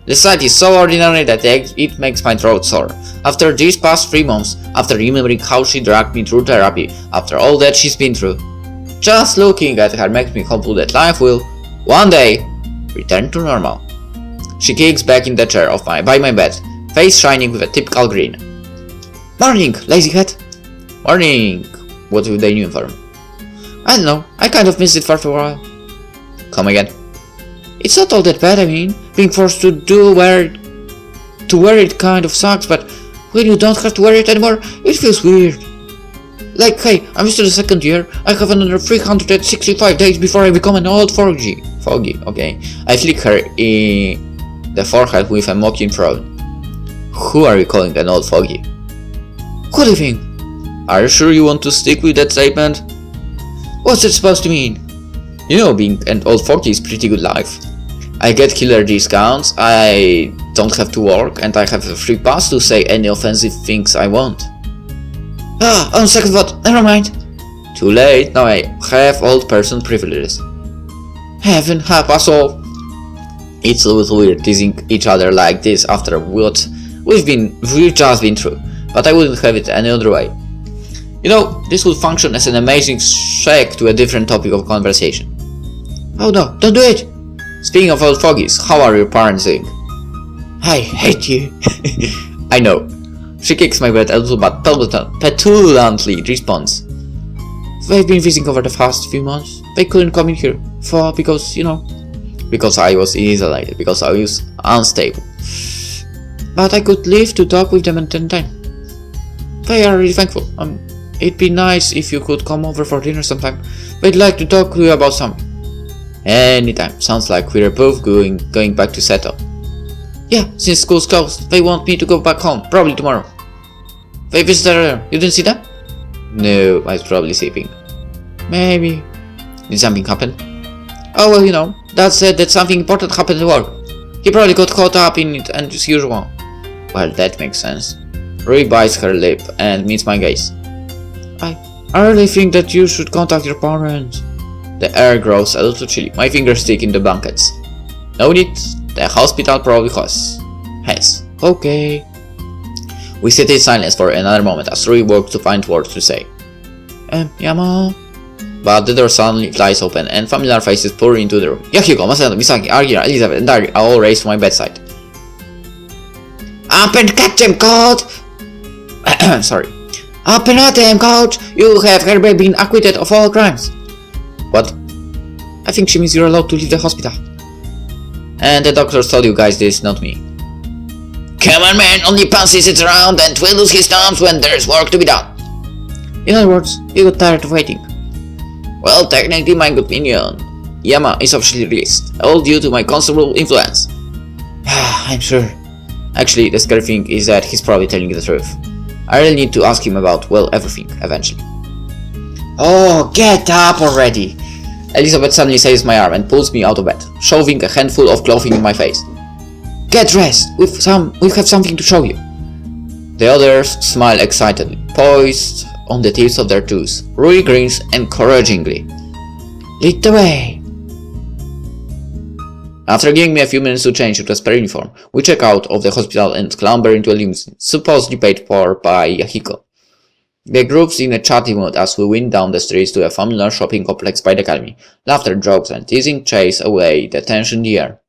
The sight is so ordinary that it makes my throat sore. After these past 3 months, after remembering how she dragged me through therapy, after all that she's been through, just looking at her makes me hopeful that life will, one day, return to normal. She kicks back in the chair by my bed, face shining with a typical grin. Morning, lazyhead! Morning! What's with the uniform? I don't know, I kind of missed it for a while. Come again. It's not all that bad, I mean, being forced to wear it kind of sucks, but when you don't have to wear it anymore, it feels weird. Like, hey, I'm still the second year, I have another 365 days before I become an old foggy, okay. I flick her in the forehead with a mocking frown. Who are you calling an old foggy? What do you think? Are you sure you want to stick with that statement? What's it supposed to mean? You know, being an old foggy is pretty good life. I get killer discounts, I don't have to work, and I have a free pass to say any offensive things I want. On second thought, never mind. Too late, now I have old person privileges. Heaven help us all. It's a little weird teasing each other like this after what we've just been through, but I wouldn't have it any other way. You know, this would function as an amazing segue to a different topic of conversation. Oh no, don't do it! Speaking of old foggies, how are your parents doing? I hate you. I know. She kicks my bed a little but petulantly responds. They've been visiting over the past few months. They couldn't come in here because I was isolated, because I was unstable. But I could leave to talk with them at any time. They are really thankful. It'd be nice if you could come over for dinner sometime. They'd like to talk to you about something. Anytime. Sounds like we're both going back to settle. Yeah, since school's closed, they want me to go back home, probably tomorrow. They visited earlier. You didn't see them? No, I was probably sleeping. Maybe. Did something happen? Oh well, Dad said that something important happened at work. He probably got caught up in it and as usual. Well, that makes sense. Rui bites her lip and meets my gaze. I really think that you should contact your parents. The air grows a little chilly. My fingers stick in the blankets. No need. The hospital probably has. Okay. We sit in silence for another moment as Rui works to find words to say. Yama. But the door suddenly flies open and familiar faces pour into the room. Yahiko, Masato, Misaki, Argira, Elizabeth, and Dari are all raised to my bedside. Up and catch him, coach! Sorry. Up and at him, coach! You have hereby been acquitted of all crimes. What? I think she means you're allowed to leave the hospital. And the doctor told you guys this, not me. Come on, man, only Pansy sits around and twiddles his thumbs when there's work to be done. In other words, you got tired of waiting. Well, technically, my opinion, Yama is officially released, all due to my considerable influence. I'm sure. Actually, the scary thing is that he's probably telling the truth. I really need to ask him about, well, everything, eventually. Oh, get up already! Elizabeth suddenly seizes my arm and pulls me out of bed, shoving a handful of clothing in my face. Get dressed! We have something to show you. The others smile excitedly, poised on the tips of their toes. Rui grins encouragingly. Lead the way! After giving me a few minutes to change into a spare uniform, we check out of the hospital and clamber into a limousine, supposedly paid for by Yahiko. The group's in a chatty mood as we wind down the streets to a familiar shopping complex by the academy. Laughter, jokes, and teasing chase away the tension in the air.